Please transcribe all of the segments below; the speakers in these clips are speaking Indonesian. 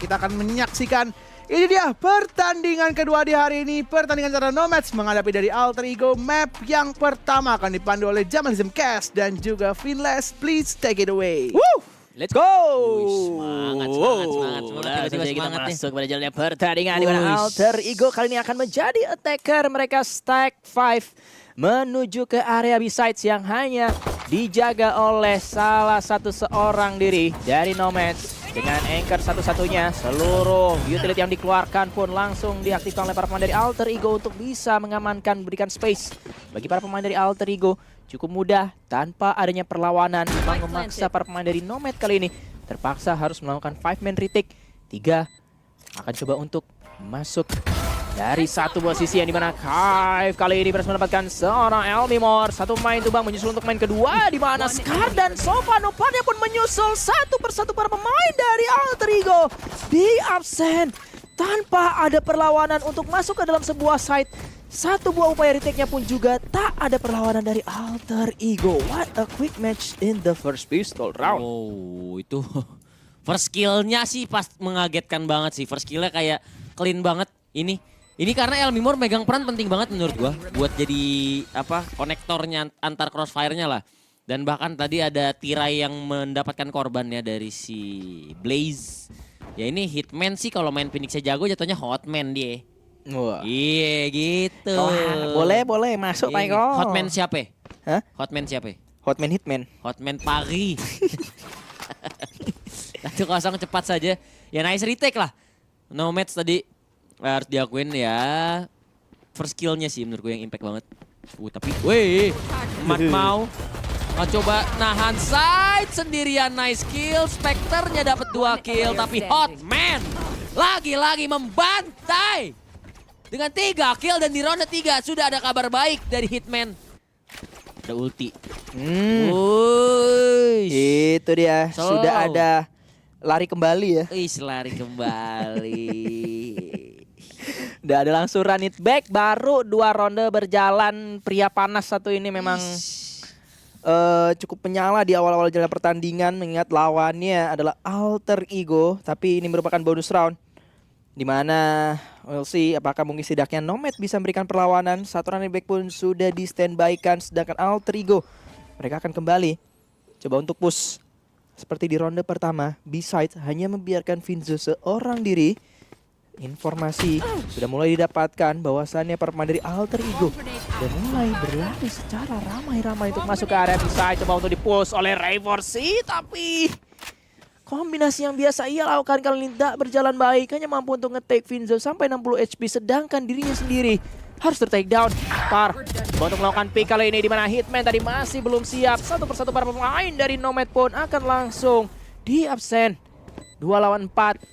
kita akan menyaksikan ini dia pertandingan kedua di hari ini. Pertandingan antara Nomads menghadapi dari Alter Ego. Map yang pertama akan dipandu oleh Jamalism Cash dan juga Finless. Please take it away. Woo! Let's go! Semangat. Tiba-tiba kita semangat nih. masuk pada jalannya pertandingan di mana Alter Ego kali ini akan menjadi attacker. Mereka stack 5 menuju ke area B-sides yang hanya dijaga oleh salah satu seorang diri dari Nomads. Dengan anchor satu-satunya, seluruh utility yang dikeluarkan pun langsung diaktifkan oleh para pemain dari Alter Ego untuk bisa mengamankan, berikan space bagi para pemain dari Alter Ego. Cukup mudah tanpa adanya perlawanan, memang memaksa para pemain dari Nomad kali ini terpaksa harus melakukan 5-man retake. 3 akan coba untuk masuk dari satu posisi yang dimana Kai kali ini berhasil mendapatkan seorang Elmimor. Satu main tumbang menyusul untuk main kedua di mana Scar dan Sovanopannya pun menyusul satu persatu para pemain dari Alter Ego di absen tanpa ada perlawanan untuk masuk ke dalam sebuah site. Satu buah upaya retake-nya pun juga tak ada perlawanan dari Alter Ego. What a quick match in the first pistol round. Oh, itu first skill-nya sih pas mengagetkan banget sih. First skill-nya kayak clean banget Ini karena Elmimor megang peran penting banget menurut gua buat jadi konektornya antar crossfire-nya lah. Dan bahkan tadi ada tirai yang mendapatkan korbannya dari si Blaze. Ya ini Hitman sih kalau main Phoenix-nya jago jatuhnya Hotman dia. Wah. Iya gitu. Boleh masuk Pak Eko. Hotman siapa? Hah? Hotman siapa? Hotman Hitman. Hotman Paris. 1-0 cepat saja. Ya nice retake lah. Nomads tadi harus diakuin ya. First skill-nya sih menurut gue yang impact banget. Tapi Mat mau coba nahan side sendirian, nice kill. Spectre-nya dapat 2 kill tapi Hotman lagi-lagi membantai dengan 3 kill dan di ronde 3 sudah ada kabar baik dari Hitman. Ada ulti. Itu dia. So. Sudah ada lari kembali ya. Lari kembali. Udah ada langsung run it back. Baru 2 ronde berjalan. Pria panas satu ini memang cukup menyala di awal-awal jalan pertandingan. Mengingat lawannya adalah Alter Ego. Tapi ini merupakan bonus round. Dimana we'll see apakah mungkin setidaknya Nomad bisa memberikan perlawanan. Satu run it back pun sudah di standby-kan. Sedangkan Alter Ego mereka akan kembali coba untuk push. Seperti di ronde pertama, B-side hanya membiarkan Finzo seorang diri. Informasi sudah mulai didapatkan bahwasannya para pemain dari Alter Ego sudah mulai berlari secara ramai-ramai untuk masuk ke area B-side. Coba untuk di-push oleh Rayforsi, tapi kombinasi yang biasa ia lakukan kali ini tidak berjalan baik. Hanya mampu untuk nge-take Finzo sampai 60 HP, sedangkan dirinya sendiri harus ter-take down. Coba untuk melakukan pick kali ini di mana Hitman tadi masih belum siap. Satu persatu para pemain dari Nomad pun akan langsung di absen. 2 lawan 4.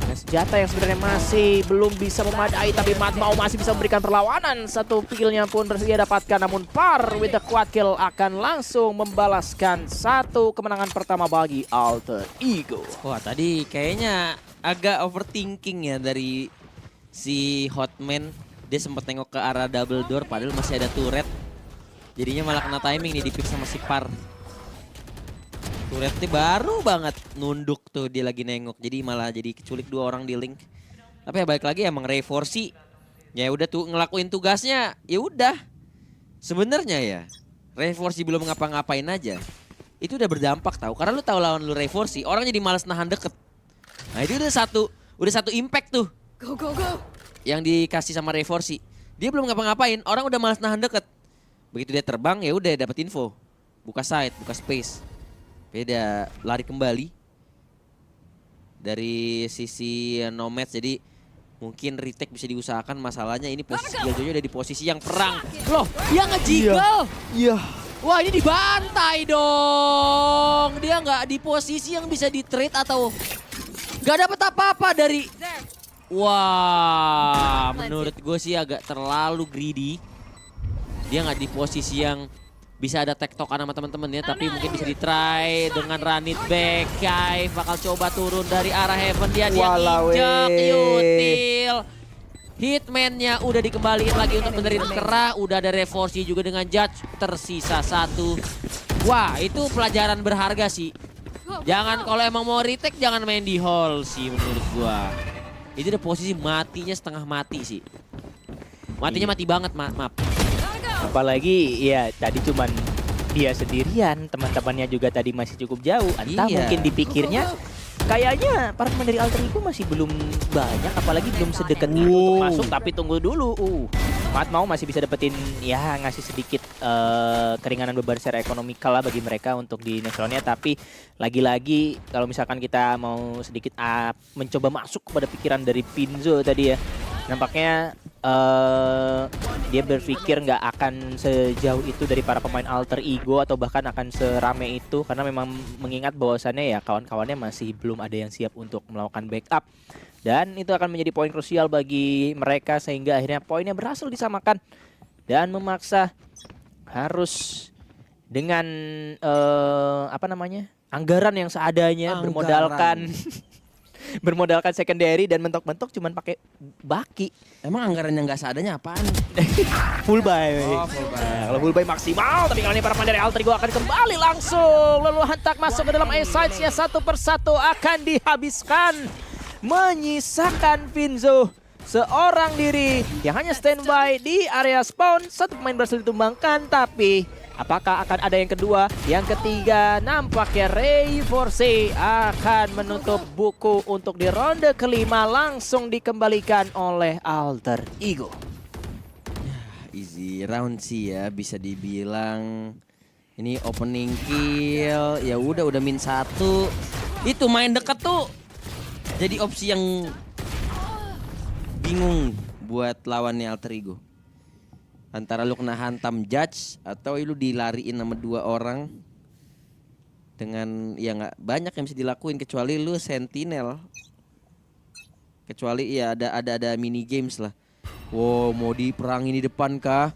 Dengan senjata yang sebenarnya masih belum bisa memadai, tapi Mat Mau masih bisa memberikan perlawanan. Satu kill-nya pun bersedia dapatkan, namun Par with the quad kill akan langsung membalaskan satu kemenangan pertama bagi Alter Ego. Wah tadi kayaknya agak overthinking ya dari si Hotman. Dia sempat tengok ke arah double door padahal masih ada turret. Jadinya malah kena timing nih di-pick sama si Par. Turretnya baru banget nunduk tuh dia lagi nengok. Jadi malah jadi keculik 2 orang di link. Tapi ya balik lagi emang Rayforsi ya udah tuh ngelakuin tugasnya. Ya udah. Sebenarnya ya Rayforsi belum ngapa-ngapain aja. Itu udah berdampak tahu. Karena lu tahu lawan lu Rayforsi, orang jadi malas nahan deket. Nah itu udah satu impact tuh. Go. Yang dikasih sama Rayforsi. Dia belum ngapa-ngapain, orang udah malas nahan deket. Begitu dia terbang ya udah dapat info. Buka site, buka space. Beda lari kembali dari sisi Nomads, jadi mungkin retake bisa diusahakan. Masalahnya ini posisi Jojo udah di posisi yang perang. Loh, dia nge-jiggle. Iya. Wah, ini dibantai dong. Dia nggak di posisi yang bisa di-trade atau nggak dapat apa-apa dari. Wah, menurut gue sih agak terlalu greedy. Dia nggak di posisi yang bisa ada tektokan sama teman-temannya, tapi mungkin bisa di-try dengan run it back. Kai bakal coba turun dari arah Heaven, dia injek util. Hitman-nya udah dikembaliin lagi untuk benerin kerah, udah ada Rayforsi juga dengan Judge, tersisa 1. Wah, itu pelajaran berharga sih Jangan kalau emang mau retake jangan main di hall sih menurut gua. Itu udah posisi matinya setengah mati sih. Matinya mati banget, maaf. Apalagi ya tadi cuman dia sendirian, teman-temannya juga tadi masih cukup jauh. Entah Iya. mungkin dipikirnya kayaknya para pemain dari Alter Ego masih belum banyak, apalagi belum sedekat itu untuk masuk. Tapi tunggu dulu, Mat mau masih bisa dapetin ya ngasih sedikit keringanan beban secara ekonomikal lah bagi mereka untuk di next round-nya. Tapi lagi-lagi kalau misalkan kita mau sedikit mencoba masuk kepada pikiran dari Finzo tadi ya, nampaknya dia berpikir nggak akan sejauh itu dari para pemain Alter Ego atau bahkan akan serame itu, karena memang mengingat bahwasannya ya kawan-kawannya masih belum ada yang siap untuk melakukan backup. Dan itu akan menjadi poin krusial bagi mereka sehingga akhirnya poinnya berhasil disamakan dan memaksa harus dengan anggaran yang seadanya, bermodalkan secondary dan mentok-mentok cuman pakai baki. Emang anggaran yang nggak seadanya apaan? Full buy. Oh, full buy. Nah, kalau full buy maksimal, tapi kali ini para pemain dari Alter Ego akan kembali langsung lalu hentak masuk ke dalam A-sides-nya, satu persatu akan dihabiskan, menyisakan Finzo seorang diri yang hanya standby di area spawn. Satu pemain berhasil ditumbangkan, tapi apakah akan ada yang kedua, yang ketiga? Nampaknya Ray4C akan menutup buku untuk di ronde kelima, langsung dikembalikan oleh Alter Ego. Easy round sih ya, bisa dibilang. Ini opening kill, ya udah min 1. Itu main dekat tuh jadi opsi yang bingung buat lawannya Alter Ego. Antara lu kena hantam judge atau lu dilariin sama 2 orang dengan ya nggak banyak yang bisa dilakuin kecuali lu sentinel. Kecuali ya ada mini games lah. Wow, mau diperangin di depan kah?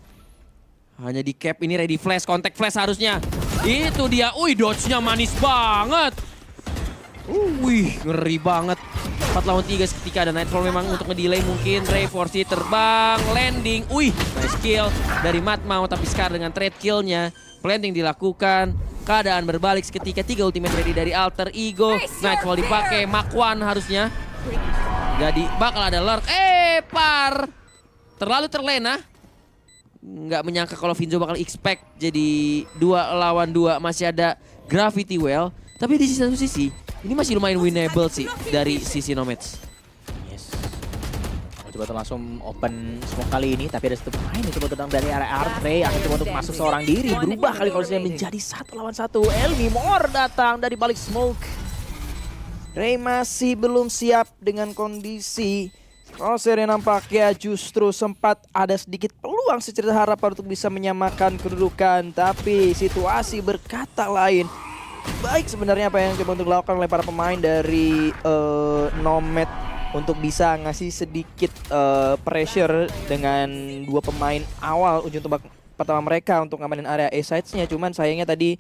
Hanya di cap ini ready flash, contact flash harusnya. Itu dia. Dodge-nya manis banget. Wih, ngeri banget. 4 lawan 3 seketika ada Nightfall memang untuk ngedelay mungkin. Ray4C terbang, landing. Nice kill dari Matmau, tapi sekarang dengan trade kill-nya planting dilakukan. Keadaan berbalik seketika, 3 ultimate ready dari Alter Ego. Nightfall dipakai, Makwan harusnya. Jadi bakal ada lurk. Par. Terlalu terlena. Nggak menyangka kalau Finzo bakal expect jadi 2 lawan 2. Masih ada Gravity Well. Tapi di satu sisi, ini masih lumayan winnable sih dari sisi Nomads. Yes. Coba langsung open smoke kali ini, tapi ada satu pemain yang coba tendang dari area art. Ray akan coba untuk masuk seorang diri, berubah kali kalau menjadi 1 lawan 1. Elmimor datang dari balik smoke. Ray masih belum siap dengan kondisi Crosshair yang nampaknya justru sempat ada sedikit peluang secerca harapan untuk bisa menyamakan kedudukan, tapi situasi berkata lain. Baik sebenarnya apa yang coba untuk dilakukan oleh para pemain dari Nomad untuk bisa ngasih sedikit pressure dengan 2 pemain awal ujung tombak pertama mereka untuk ngamanin area A-sides-nya. Cuman sayangnya tadi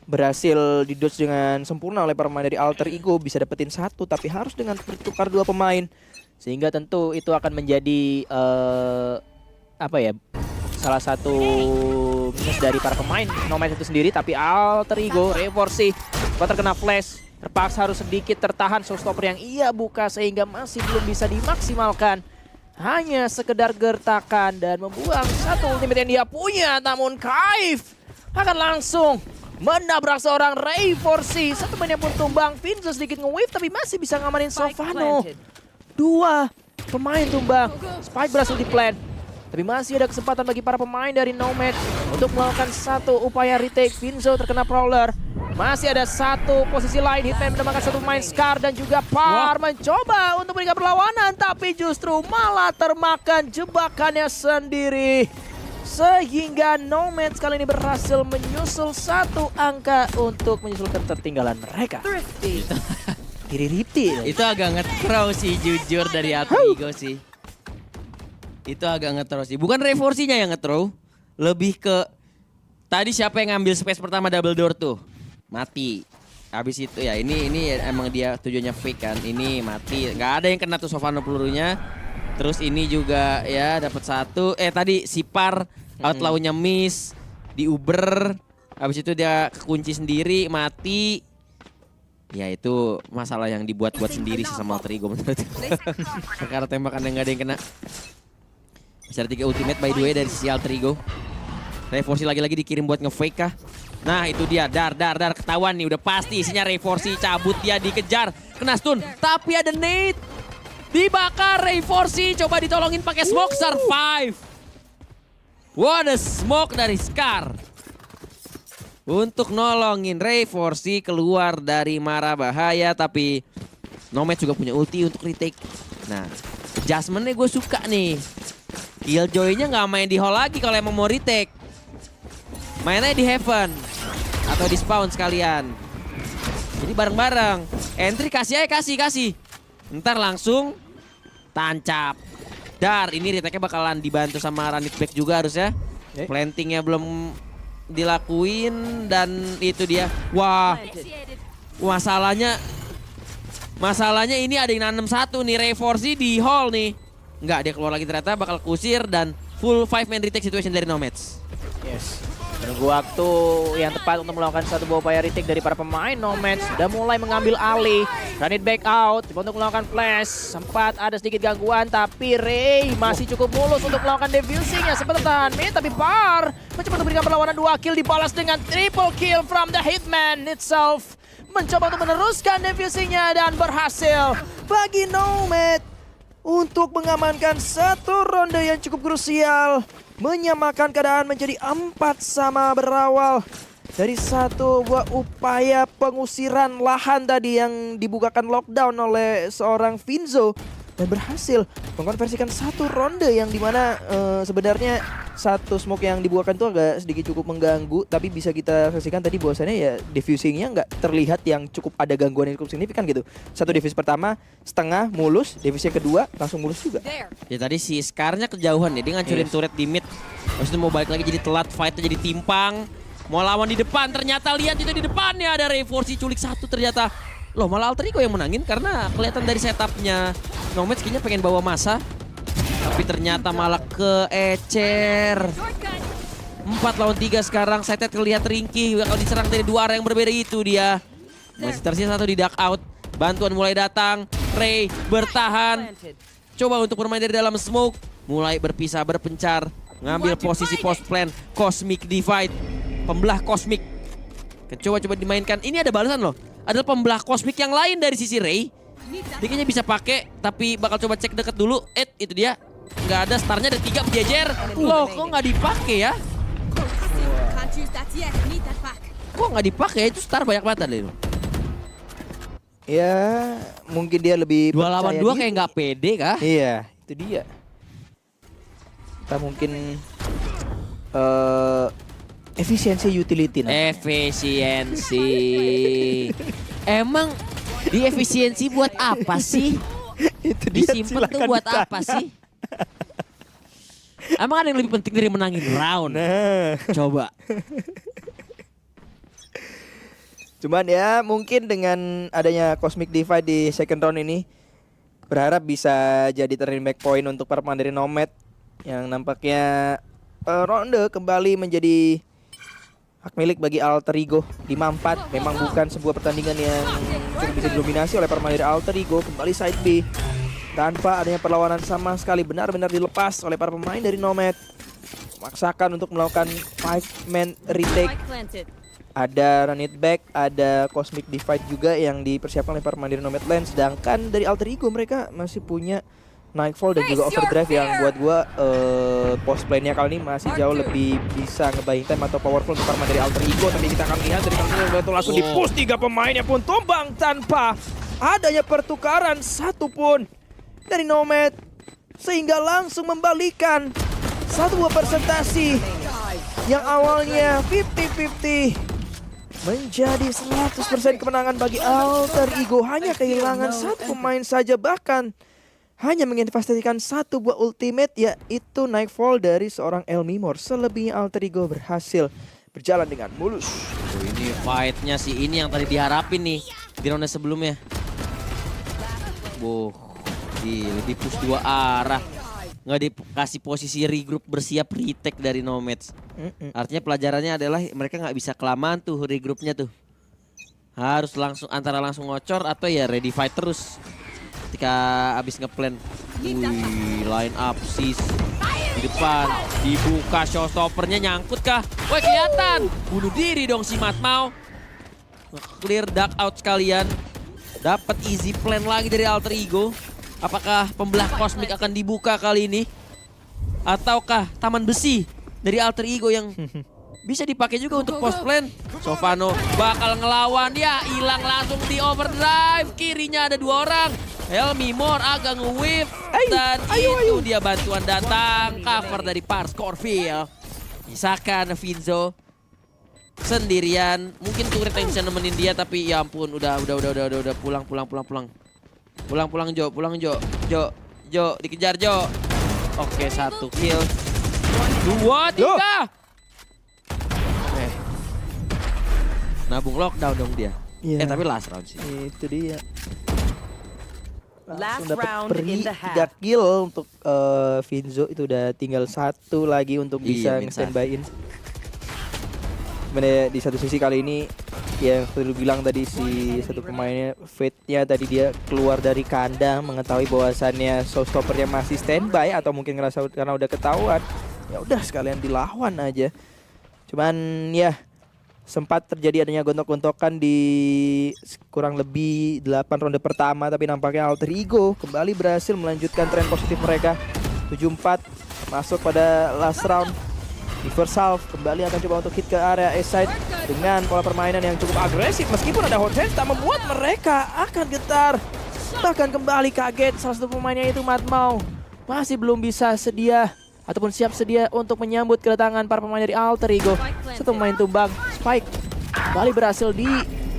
berhasil didodge dengan sempurna oleh para pemain dari Alter Ego, bisa dapetin 1 tapi harus dengan bertukar 2 pemain. Sehingga tentu itu akan menjadi salah satu minus dari para pemain Nomad itu sendiri. Tapi Alter Ego, Ray4C terkena flash, terpaksa harus sedikit tertahan showstopper yang ia buka sehingga masih belum bisa dimaksimalkan. Hanya sekedar gertakan dan membuang 1 ultimate yang dia punya. Namun Kaif akan langsung menabrak seorang Ray4C. 1 mainnya pun tumbang. Finzo sedikit nge-wave tapi masih bisa ngamanin Sovano. 2 pemain tumbang. Spike berhasil di-plant. Tapi masih ada kesempatan bagi para pemain dari Nomad untuk melakukan 1 upaya retake. Finzo terkena Prowler. Masih ada 1 posisi lain. Hitman mendapatkan 1 pemain Scar dan juga Par mencoba untuk memberikan perlawanan, tapi justru malah termakan jebakannya sendiri. Sehingga Nomads kali ini berhasil menyusul 1 angka untuk menyusul ketertinggalan mereka. Ripti. Itu agak nge-throw sih jujur dari Alter Ego sih. Itu agak nge-throw sih. Bukan Ray4C-nya yang nge-throw. Lebih ke tadi siapa yang ngambil space pertama double door tuh. Mati. Habis itu ya ini emang dia tujuannya fake kan. Ini mati. Nggak ada yang kena tuh Sovano pelurunya. Terus ini juga ya dapat 1. Tadi si Par outlawnya miss di Uber. Habis itu dia kekunci sendiri, mati. Ya itu masalah yang dibuat-buat sendiri sih sama Alter Ego menurut. Karena tembakan yang gak ada yang kena. Masih ada 3 ultimate by the way dari sisi Alter Ego. Reforsi lagi-lagi dikirim buat nge-fake kah? Nah itu dia, dar ketahuan nih udah pasti isinya Reforsi, cabut dia dikejar, kena stun. Tapi ada nade, dibakar Reforsi, coba ditolongin pakai smoke, survive. What a smoke dari Scar. Untuk nolongin Reforsi keluar dari mara bahaya, tapi Nomad juga punya ulti untuk retake. Nah, adjustment-nya gue suka nih. Killjoy-nya nggak main di hall lagi kalau emang mau retake. Mainnya di heaven atau di spawn sekalian. Jadi bareng-bareng. Entry kasih aja, kasih. Ntar langsung tancap. Dar, ini retake-nya bakalan dibantu sama Ranit Back juga harusnya. Plantingnya belum dilakuin dan itu dia. Wah, masalahnya ini ada yang nanem 1 nih, Reforsi di hall nih. Enggak, dia keluar lagi ternyata bakal kusir dan full 5-man retake situation dari Nomads. Yes. Menunggu waktu yang tepat untuk melakukan satu buah upaya retake dari para pemain. Nomads sudah mulai mengambil alih. Run it back out untuk melakukan flash. Sempat ada sedikit gangguan tapi Ray masih cukup mulus untuk melakukan defusingnya. Sempat tertahan mid tapi Bar mencoba untuk memberikan perlawanan 2 kill dibalas dengan triple kill from the Hitman itself. Mencoba untuk meneruskan defusingnya dan berhasil Bagi Nomad untuk mengamankan satu ronde yang cukup krusial. Menyamakan keadaan menjadi 4 sama berawal dari satu buah upaya pengusiran lahan tadi yang dibukakan lockdown oleh seorang Finzo dan berhasil mengkonversikan satu ronde yang dimana sebenarnya satu smoke yang dibukakan itu agak sedikit cukup mengganggu, tapi bisa kita saksikan tadi bahwasannya ya diffusingnya nggak terlihat yang cukup ada gangguan yang cukup signifikan gitu. Satu diffuse pertama setengah mulus, diffuse yang kedua langsung mulus juga. Ya tadi si Scar-nya kejauhan ya, dia ngancurin turret di mid. Habis itu mau balik lagi jadi telat, fight-nya jadi timpang. Mau lawan di depan, ternyata lihat itu di depannya ada Reforsi culik 1 ternyata. Loh malah Alter Ego yang menangin karena kelihatan dari setupnya Nomads kayaknya pengen bawa masa. Tapi ternyata malah keecer. 4 lawan 3 sekarang, Sighted terlihat ringkih. Bakal diserang dari 2 arah yang berbeda itu dia. Masih tersisa 1 di duck out. Bantuan mulai datang, Ray bertahan. Coba untuk bermain dari dalam smoke. Mulai berpisah, berpencar. Ngambil posisi post plan, Cosmic Divide. Pembelah Cosmic. Coba dimainkan, ini ada balasan loh. Adalah pembelah Cosmic yang lain dari sisi Ray. Dia kayaknya bisa pakai, tapi bakal coba cek deket dulu. Itu dia. Nggak ada, starnya ada 3 berjejer. Loh, kok nggak dipakai ya? Kok nggak dipakai? Itu star banyak banget deh. Ya, mungkin dia lebih 2 lawan 2 percaya kayak diri. nggak pede kah? Iya, itu dia. Kita mungkin efisiensi utility. Efisiensi. Emang di efisiensi buat apa sih? Itu dia, Disimpan tuh silakan buat ditanya. apa sih? Emang ada yang lebih penting dari menangin round? Nah, Coba. cuman ya mungkin dengan adanya Cosmic Divide di second round ini berharap bisa jadi turning back point untuk para pemain dari Nomad yang nampaknya ronde kembali menjadi hak milik bagi Alter Ego. 5-4 memang bukan sebuah pertandingan yang cukup bisa didominasi oleh para pemain dari Alter Ego. Kembali side B tanpa adanya perlawanan sama sekali, benar-benar dilepas oleh para pemain dari Nomad. Memaksakan untuk melakukan 5-man retake. Ada Run It Back, ada Cosmic Divide juga yang dipersiapkan oleh para pemain dari Nomadland. Sedangkan dari Alter Ego mereka masih punya Nightfall dan juga Overdrive yang buat gua post play-nya kali ini masih jauh lebih bisa nge-buying time atau powerful untuk para pemain dari Alter Ego. Tapi kita akan lihat dari Alter langsung di-push 3 pemainnya pun tumbang tanpa adanya pertukaran satupun dari Nomad, sehingga langsung membalikan satu buah presentasi yang awalnya 50-50 menjadi 100% kemenangan bagi Alter Ego. Hanya kehilangan 1 pemain saja, bahkan hanya menginvestasikan 1 buah ultimate, yaitu Nightfall dari seorang Elmimor. Selebihnya Alter Ego berhasil berjalan dengan mulus. Ini fight-nya sih ini yang tadi diharapin nih di ronde sebelumnya. Di push 2 arah. Nggak dikasih posisi regroup bersiap retake dari Nomads. Artinya pelajarannya adalah mereka nggak bisa kelamaan tuh regroupnya tuh. harus langsung antara langsung ngocor atau ya ready fight terus ketika abis ngeplan. Wih, line up sis di depan dibuka, showstoppernya nyangkut kah? Wah, kelihatan bunuh diri dong si Matmau. Clear duck out sekalian. Dapat easy plan lagi dari Alter Ego. Apakah pembelah kosmik akan dibuka kali ini? Ataukah taman besi dari Alter Ego yang bisa dipakai juga untuk post plan? Sofano bakal ngelawan, dia hilang langsung di overdrive. Kirinya ada 2 orang. Elmimor agak nge-whip dan itu dia bantuan datang. Cover dari Pars Corville. Misalkan Vinzo sendirian, mungkin turret yang bisa nemenin dia, tapi ya ampun, udah pulang Jo dikejar Jo. Oke, 1 kill, 2, 3. Nabung lockdown dong dia. Tapi last round sih. Itu dia. Last Langsung dapat round peri in the 3 half. kill untuk Vinzo. Itu udah tinggal 1 lagi untuk bisa Iya, nge-standby-in. Sebenarnya di satu sisi kali ini yang perlu bilang tadi si satu pemainnya Fate-nya tadi dia keluar dari kandang mengetahui bahwasannya showstoppernya masih standby atau mungkin ngerasa karena udah ketahuan ya udah sekalian dilawan aja. Cuman ya sempat terjadi adanya gontok-gontokan di kurang lebih 8 ronde pertama, tapi nampaknya Alter Ego kembali berhasil melanjutkan tren positif mereka. 7-4 masuk pada last round. Di first half kembali akan coba untuk hit ke area A-side dengan pola permainan yang cukup agresif. Meskipun ada hot hands tak membuat mereka akan getar. Bahkan kembali kaget salah satu pemainnya itu Matmau masih belum bisa sedia ataupun siap sedia untuk menyambut kedatangan para pemain dari Alter Ego. Satu pemain tumbang, Spike kembali berhasil di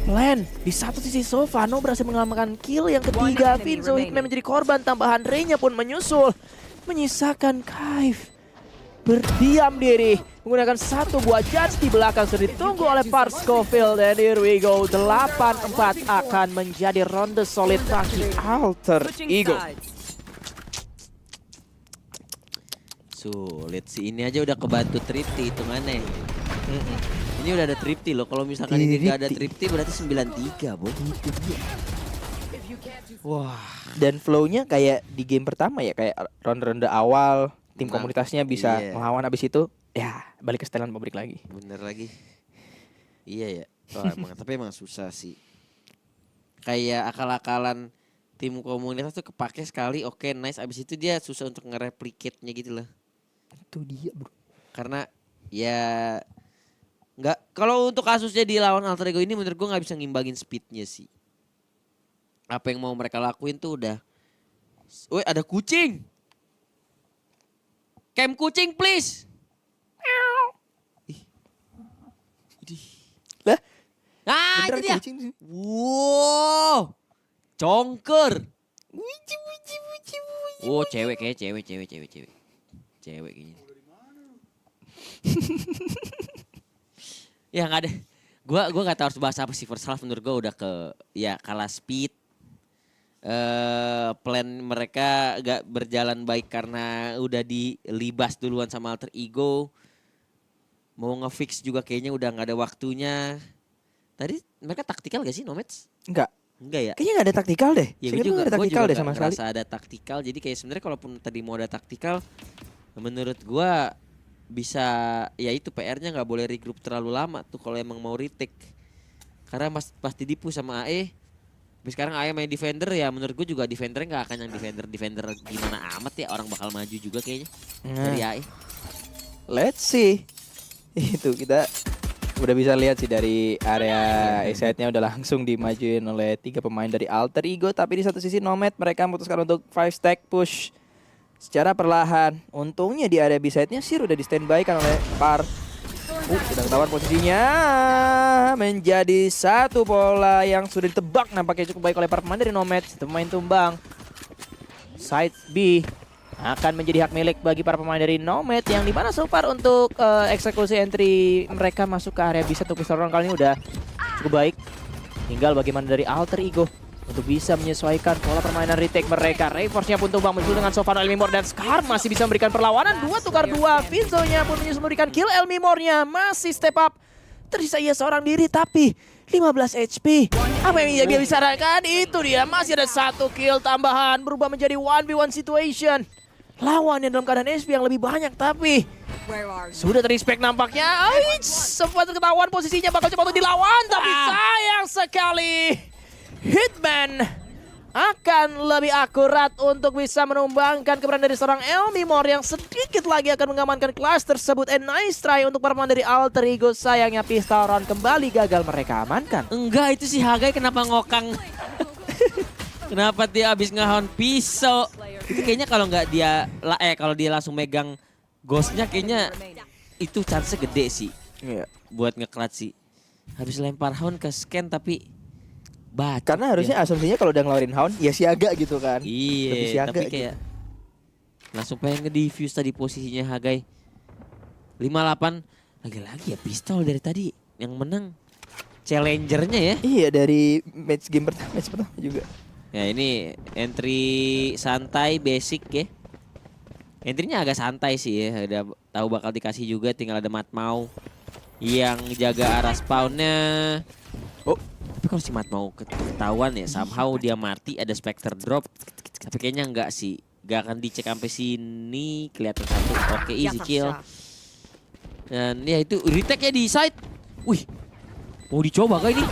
land. Di satu sisi Sofano berhasil mengamankan kill yang ketiga. Vinzo Hitman menjadi korban, tambahan Rey-nya pun menyusul. Menyisakan Kaif berdiam diri menggunakan 1 buah judge di belakang sudah ditunggu oleh Pars Corville. Dan here we go, 8-4 akan menjadi ronde solid bagi Alter Ego. Sulit sih, ini aja udah kebantu Tripti hitungannya. Ini udah ada Tripti loh, kalau misalkan ini gak ada Tripti berarti 9-3 Bo. Wah, dan flow-nya kayak di game pertama ya, kayak ronde-ronde awal tim komunitasnya bisa melawan, abis itu ya balik ke setelan pabrik lagi. Bener lagi. Iya ya. Oh, tapi emang susah sih. Kayak akal-akalan tim komunitas tuh kepake sekali, oke nice, abis itu dia susah untuk nge-replicate-nya gitu loh. Itu dia bro. Karena ya nggak, kalau untuk kasusnya di lawan Alter Ego ini menurut gue nggak bisa ngimbangin speednya sih. Apa yang mau mereka lakuin tuh udah. Woi, ada kucing. Camp kucing please. Lah, Ah, itu dia. kucing sih. Wow. Congker. Oh, cewek kayak cewek. Cewek kayaknya. Ya nggak ada. Gua nggak tahu harus bahas apa sih. First half menurut gua udah kalah speed. Plan mereka gak berjalan baik karena udah dilibas duluan sama Alter Ego. Mau ngefix juga kayaknya udah nggak ada waktunya. Tadi mereka taktikal gak sih Nomads? Enggak Ya. kayaknya nggak ada taktikal deh. Ya Saya gue juga, ada taktikal deh sama sekali. ngerasa ada taktikal. Jadi kayak sebenarnya kalaupun tadi mau ada taktikal, menurut gua bisa ya itu PR-nya nggak boleh regroup terlalu lama tuh kalau emang mau retake. Karena pasti dipu sama AE. Tapi sekarang AE main defender ya, menurut gue juga defendernya nggak akan yang defender gimana amat ya, orang bakal maju juga kayaknya dari AE. Let's see. Itu kita udah bisa lihat sih dari area A-side-nya udah langsung dimajuin oleh 3 pemain dari Alter Ego. Tapi di satu sisi Nomad mereka memutuskan untuk 5 stack push secara perlahan. Untungnya di area B-side-nya Sir udah di standby kan oleh Par. Sudah ketahuan posisinya. Menjadi satu pola yang sudah ditebak nampaknya cukup baik oleh para pemain dari Nomad. Satu pemain tumbang. Side B akan menjadi hak milik bagi para pemain dari Nomad yang dimana so far untuk eksekusi entry mereka masuk ke area bisa untuk pistol round kali ini udah cukup baik. Tinggal bagaimana dari Alter Ego untuk bisa menyesuaikan pola permainan retake mereka. Reinforce-nya pun tumbang menyusul dengan Sofano Elmimor dan Scar masih bisa memberikan perlawanan 2 tukar 2. Vinzo-nya pun menyusul memberikan kill. Elmimor-nya masih step up. Tersisa ia seorang diri tapi 15 HP. Apa yang dia bisa lakukan? Itu dia, masih ada 1 kill tambahan. Berubah menjadi 1v1 situation. Lawannya dalam keadaan HP yang lebih banyak, tapi sudah terrespect nampaknya. Sempat ketahuan posisinya, bakal coba untuk dilawan, tapi sayang sekali. Hitman akan lebih akurat untuk bisa menumbangkan keberadaan dari seorang Elmimor yang sedikit lagi akan mengamankan kelas tersebut. And nice try untuk para pemain dari Alter Ego. Sayangnya pistol round kembali gagal mereka amankan. Enggak, itu si Hagai kenapa ngokang? Kenapa dia habis ngehon pisau? Itu kayaknya kalau nggak dia kalau dia langsung megang ghostnya kayaknya itu chance gede sih. Iya. Buat nge-clutch sih. Habis lempar hound ke scan tapi bacot Karena harusnya dia. asumsinya kalau udah ngeluarin Hound ya siaga gitu kan. Lebih Iya, siaga tapi kayak langsung pengen nge-defuse tadi posisinya Hagai. 58 lagi-lagi ya pistol dari tadi yang menang challengernya ya. Iya, dari match pertama juga. Ya ini entry santai basic ya. Entry-nya agak santai sih ya. Udah tahu bakal dikasih juga, tinggal ada Matmau yang jaga arah spawnnya. Oh, tapi kalau si Matmau ketahuan ya somehow dia mati, ada Spectre drop. Tapi kayaknya enggak sih. Gak akan dicek sampai sini, kelihatan satu. Oke, easy kill. Dan ya itu retake-nya di side. Wih. Mau dicoba kah ini?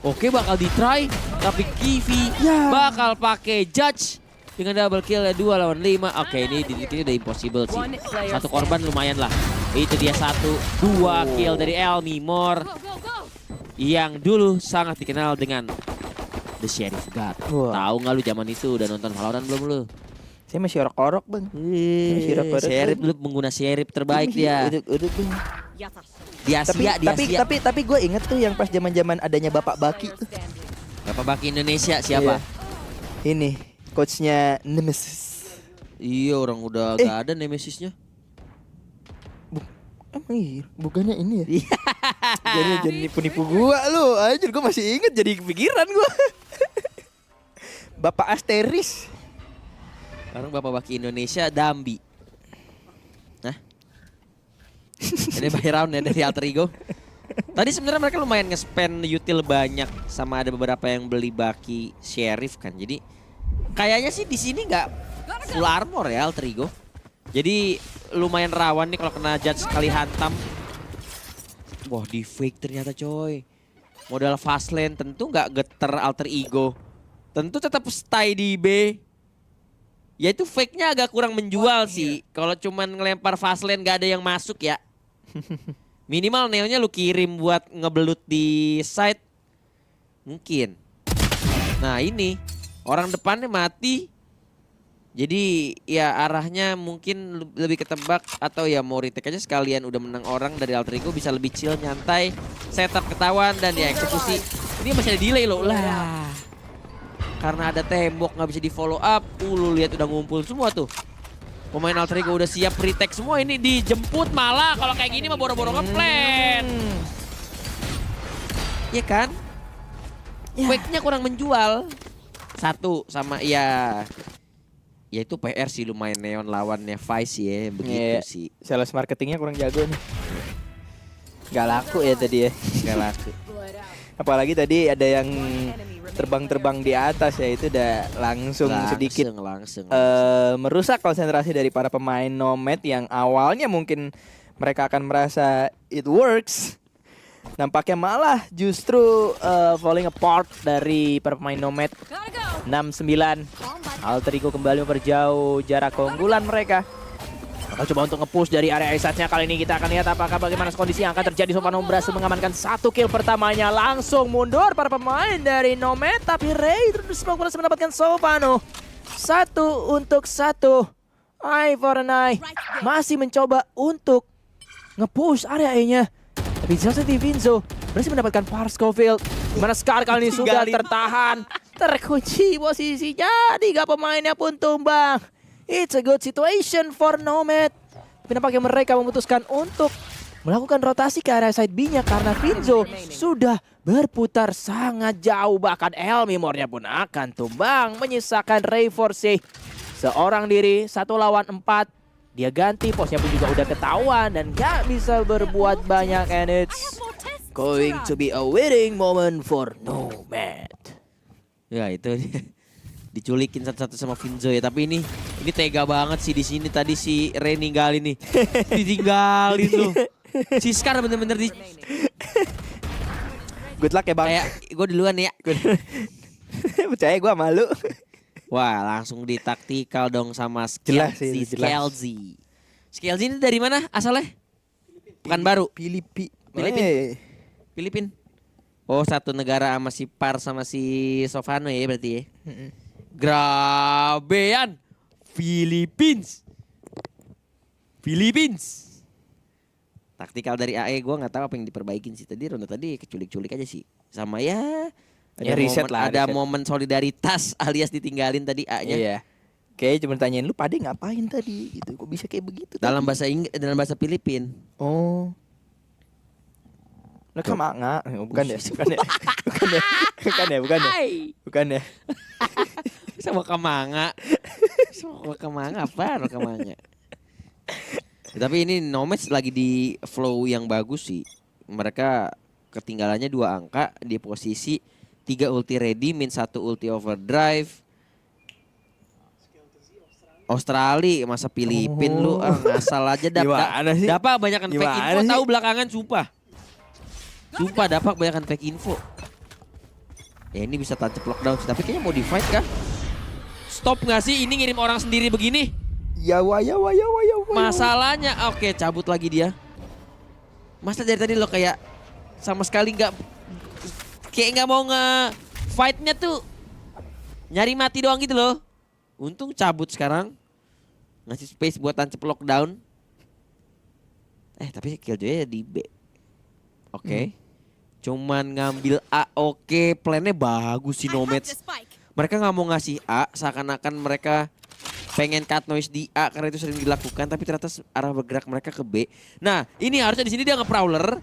Oke, bakal di-try, tapi Givi bakal pakai judge dengan double kill ya 2 lawan 5. Oke, ini udah impossible sih. Satu korban lumayan lah. Itu dia 2 kill dari Elmimor yang dulu sangat dikenal dengan The Sheriff God. Tahu nggak lu zaman itu udah nonton Valorant belum lu? Saya masih orok-orok, Bang. Sheriff dulu pengguna Sheriff terbaik dia. Udah, Bang. Di Asia, di Asia. Tapi gue inget tuh yang pas zaman-zaman adanya Bapak Baki tuh. Bapak Baki Indonesia siapa? Iya. Ini coachnya Nemesis. Iya, orang udah gak ada Nemesisnya. Emang iya, bukannya ini ya? Jadi nipu-nipu gua lu. Anjir, gua masih inget, jadi kepikiran gua. Bapak Asteris. Sekarang Bapak Baki Indonesia Dambi. Hah? Ini by round ya dari Alter Ego. Tadi sebenarnya mereka lumayan nge-spend util banyak sama ada beberapa yang beli Baki Sheriff kan. Jadi kayaknya sih di sini nggak full armor ya Alter Ego. Jadi lumayan rawan nih kalau kena judge sekali hantam. Wah, di fake ternyata coy. Modal fast lane tentu nggak geter Alter Ego. Tentu tetap stay di B. Ya itu fake-nya agak kurang menjual sih. Kalau cuman ngelempar fast lane nggak ada yang masuk ya. Minimal neonya lu kirim buat ngebelut di side. Mungkin. Nah ini. Orang depannya mati. Jadi ya arahnya mungkin lebih ketebak. Atau ya mau retake aja sekalian udah menang orang dari Alter Ego. Bisa lebih chill, nyantai. Setup ketahuan dan ya eksekusi. Ini masih ada delay loh. Lah. Karena ada tembok nggak bisa di follow up. Lu lihat udah ngumpul semua tuh. Pemain Alter Ego udah siap retake semua, ini dijemput malah kalau kayak gini mah boro-boro ngeplan. Iya kan? Fake-nya kurang menjual. Satu sama ya itu PR sih lumayan Neon lawannya Vice ya begitu sih. Sales marketingnya kurang jago nih. Gak laku ya tadi ya. Gak laku. Apalagi tadi ada yang terbang-terbang di atas ya, itu udah langsung sedikit merusak konsentrasi dari para pemain Nomad yang awalnya mungkin mereka akan merasa it works. Nampaknya malah justru falling apart dari para pemain Nomad. 6-9. Alter Ego kembali memperjauh jarak keunggulan mereka. Bakal coba untuk nge-push dari area isatnya. Kali ini kita akan lihat apakah bagaimana kondisi yang akan terjadi. Sopano berhasil mengamankan 1 kill pertamanya. Langsung mundur para pemain dari Nomad. Tapi Ray terus berhasil mendapatkan Sopano. 1-1. Eye for an eye. Masih mencoba untuk nge-push area A-nya. Tapi Joseph Vinzo berhasil mendapatkan Parscofield. Dimana Scar kali ini sudah tertahan. Terkunci posisinya. 3 pemainnya pun tumbang. It's a good situation for Nomad. Tapi nampaknya mereka memutuskan untuk melakukan rotasi ke area side B-nya karena Vinzo sudah berputar sangat jauh. Bahkan Elmimornya pun akan tumbang, menyisakan Ray Force seorang diri 1 lawan 4. Dia ganti, posnya pun juga udah ketahuan dan gak bisa berbuat banyak, and it's going to be a winning moment for Nomad. Ya itu dia. Diculikin satu-satu sama Vinzo ya, tapi ini tega banget sih di sini tadi si Ray ninggalin nih. Ditinggalin loh. Si Scar bener-bener di Good luck ya bang. kayak gue duluan ya. Percaya gue malu. Wah, langsung ditaktikal dong sama Jelas sih, Skelzy. jelas. Skelzy. Skelzy ini dari mana asalnya? Pekanbaru. Filipin. Oh, satu negara sama si Par sama si Sofano ya berarti ya. Grabean Philippines. Taktikal dari AE gue nggak tahu apa yang diperbaikin sih tadi, ronde tadi keculik-culik aja sih. Sama ya Ya, reset momen, lah, ada reset. momen solidaritas alias ditinggalin tadi A-nya. Iya. Kayak cuma tanyain lu Pade ngapain tadi gitu. Kok bisa kayak begitu Dalam tadi? bahasa dalam bahasa Filipin. Oh. Lah kamanga. Oh, bukan ya. Bukan ya. Sama Kamanga. Sama Kamanga apa? Kamanga. Tapi ini Nomads lagi di flow yang bagus sih. Mereka ketinggalannya 2 angka di posisi 3 ulti ready, min 1 ulti overdrive. Australia masa Filipin lu ngasal aja Gimana sih? Dapat banyakan fake Gimana info sih? tahu belakangan sumpah. Sumpah dapat banyakan fake info. Ya ini bisa tancap lockdown sih, tapi kayaknya mau di fight kah? Stop nggak sih ini ngirim orang sendiri begini? Ya wa. Masalahnya oke cabut lagi dia. Masa dari tadi lo kayak sama sekali kayak nggak mau nge-fightnya tuh nyari mati doang gitu loh. Untung cabut sekarang. Ngasih space buat tancap lockdown. Tapi Killjoy di B. Oke. Cuman ngambil A. Oke, plannya bagus sih Nomads. Mereka nggak mau ngasih A, seakan-akan mereka pengen cut noise di A karena itu sering dilakukan, tapi ternyata arah bergerak mereka ke B. Nah, ini harusnya di sini dia nge-prowler,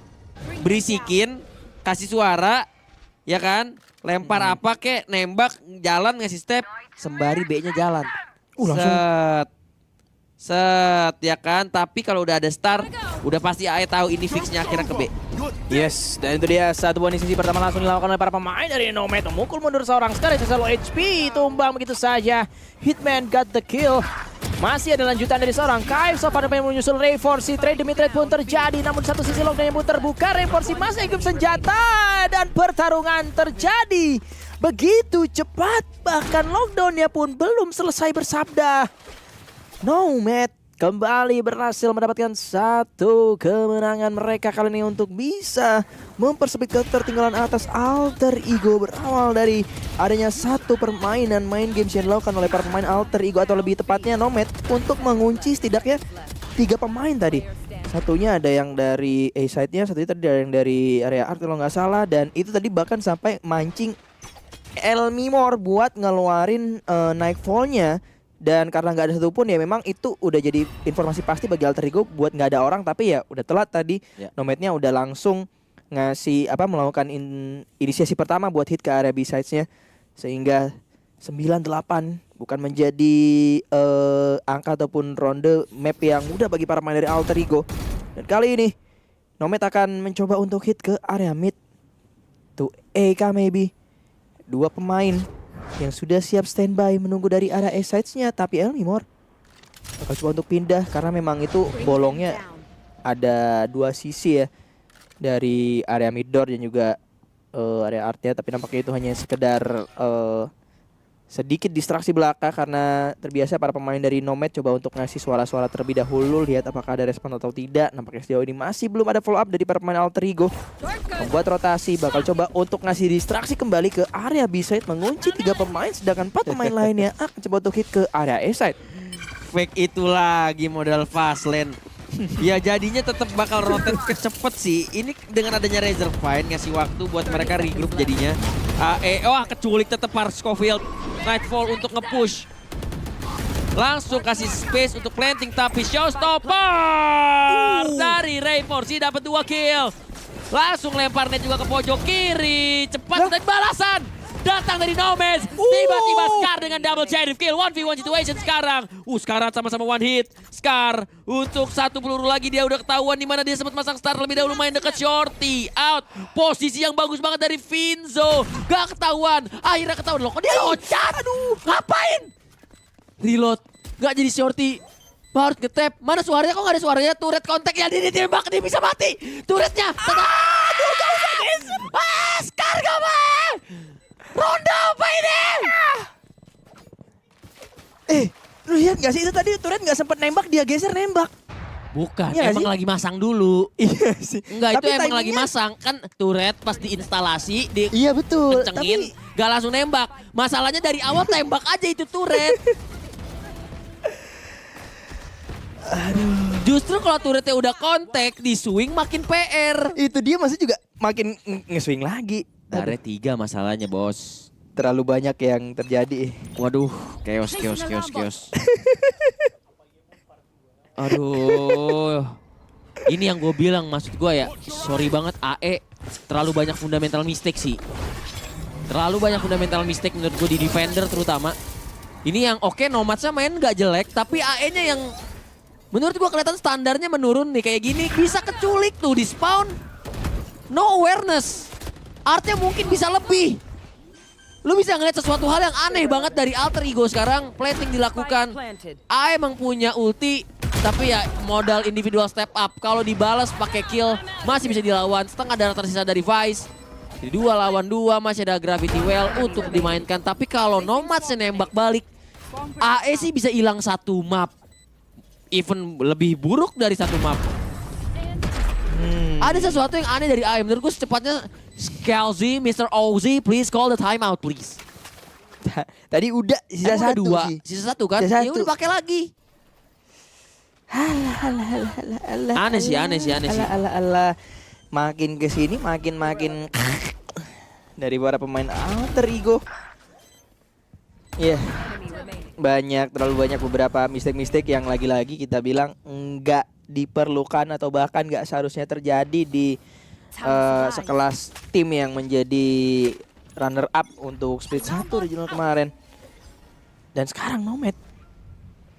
berisikin, kasih suara, ya kan? Lempar apa kek, nembak, jalan ngasih step, sembari B-nya jalan. Langsung. Set, ya kan? Tapi kalau udah ada star, udah pasti AE tahu ini fixnya akhirnya ke B. Yes, dan itu dia satu buah sisi pertama langsung dilakukan oleh para pemain dari Nomad. Memukul mundur seorang sekali selalu HP, tumbang begitu saja. Hitman got the kill. Masih ada lanjutan dari seorang Kaif. Sofano pengen menyusul Ray Force. Trade demi trade pun terjadi. Namun satu sisi lockdown yang pun terbuka. Ray Force masih hidup senjata. Dan pertarungan terjadi begitu cepat. Bahkan lockdownnya pun belum selesai bersabda. Nomad kembali berhasil mendapatkan satu kemenangan mereka kali ini untuk bisa mempersempit ketertinggalan atas Alter Ego. Berawal dari adanya satu permainan main games yang dilakukan oleh para pemain Alter Ego, atau lebih tepatnya Nomad, untuk mengunci setidaknya 3 pemain tadi. Satunya ada yang dari A-side-nya, satunya tadi ada yang dari area art kalau nggak salah, dan itu tadi bahkan sampai mancing Elmimor buat ngeluarin Nightfall-nya. Dan karena nggak ada satupun, ya memang itu udah jadi informasi pasti bagi Alter Ego buat nggak ada orang. Tapi ya udah telat tadi, Nomadnya udah langsung ngasih melakukan inisiasi pertama buat hit ke area B-sides-nya. Sehingga 9-8 bukan menjadi angka ataupun ronde map yang mudah bagi para pemain dari Alter Ego. Dan kali ini Nomad akan mencoba untuk hit ke area mid to AK maybe. 2 pemain yang sudah siap standby menunggu dari arah A-sides-nya, tapi Elmimor bakal coba untuk pindah karena memang itu bolongnya ada 2 sisi ya, dari area mid door dan juga area artnya, tapi nampaknya itu hanya sekedar sedikit distraksi belaka karena terbiasa para pemain dari Nomad coba untuk ngasih suara-suara terlebih dahulu, lihat apakah ada respon atau tidak. Nampaknya sejauh ini masih belum ada follow up dari para pemain Alter Ego. Membuat rotasi, bakal coba untuk ngasih distraksi kembali ke area B-side, mengunci 3 pemain, sedangkan 4 pemain lainnya akan coba untuk hit ke area A-side. Fake itu lagi modal fast lane. Ya jadinya tetap bakal rotate kecepet sih. Ini dengan adanya Razor Fine ngasih waktu buat mereka regroup jadinya. Keculik tetap Par Scofield. Nightfall untuk nge-push. Langsung kasih space untuk planting, tapi showstopper dari Ray Force dapat 2 kill. Langsung lempar net juga ke pojok kiri. Cepat dan balasan datang dari Nomads. Tiba-tiba Scar dengan double sheriff kill. 1v1 situation sekarang. Scar sama-sama one hit. Scar untuk satu peluru lagi, dia udah ketahuan di mana dia sempat masang star lebih dahulu, main dekat Shorty. Out. Posisi yang bagus banget dari Finzo. Gak ketahuan. Akhirnya ketahuan. Loh, kok dia loncat? Aduh, ngapain? Reload. Gak jadi Shorty. Harus nge-tap. Mana suaranya? Kok gak ada suaranya? Turret kontak yang dia ditembak. Dia bisa mati. Turretnya. Aduh, gak usah guys. Scar gak mau. Ronda apa ini? Lu lihat gak sih itu tadi turret gak sempet nembak, dia geser nembak. Bukan, Iya emang sih? lagi masang dulu. Iya sih. Enggak, itu Tapi emang lagi timingnya- masang. Kan turret pas diinstalasi, Iya betul. dikencengin, gak langsung nembak. Masalahnya dari awal tembak aja itu turret. Justru kalau turretnya udah kontak, di swing makin PR. Itu dia masih juga makin nge-swing lagi. Dari 3 masalahnya, bos. Terlalu banyak yang terjadi. Waduh, chaos. Aduh. Ini yang gue bilang, maksud gue ya, sorry banget AE terlalu banyak fundamental mistake sih. Terlalu banyak fundamental mistake menurut gue di defender terutama. Ini yang oke, Nomadsnya main gak jelek, tapi AE-nya yang menurut gue kelihatan standarnya menurun nih. Kayak gini bisa keculik tuh di spawn. No awareness. Artnya mungkin bisa lebih. Lu bisa ngeliat sesuatu hal yang aneh banget dari Alter Ego sekarang. Planting dilakukan. A emang punya ulti, tapi ya modal individual step up. Kalau dibalas pakai kill masih bisa dilawan. Setengah darah tersisa dari Vice. Jadi 2 lawan 2 masih ada Gravity Well untuk dimainkan. Tapi kalau Nomads nembak balik, AE sih bisa hilang satu map. Even lebih buruk dari satu map. Ada sesuatu yang aneh dari AE. Menurut gue secepatnya Scalzi, Mr. Ozzy, please call the timeout please. Tadi udah sisa Emang ada satu 2, sih. sisa 1 kan? Sisa Ya udah satu. pakai lagi. Aneh sih. Alah. Makin kesini makin dari para pemain Alter Ego. Iya. Terlalu banyak beberapa mistake yang lagi-lagi kita bilang enggak diperlukan atau bahkan enggak seharusnya terjadi di sekelas tim yang menjadi runner up untuk split 1 regional kemarin. Dan sekarang Nomad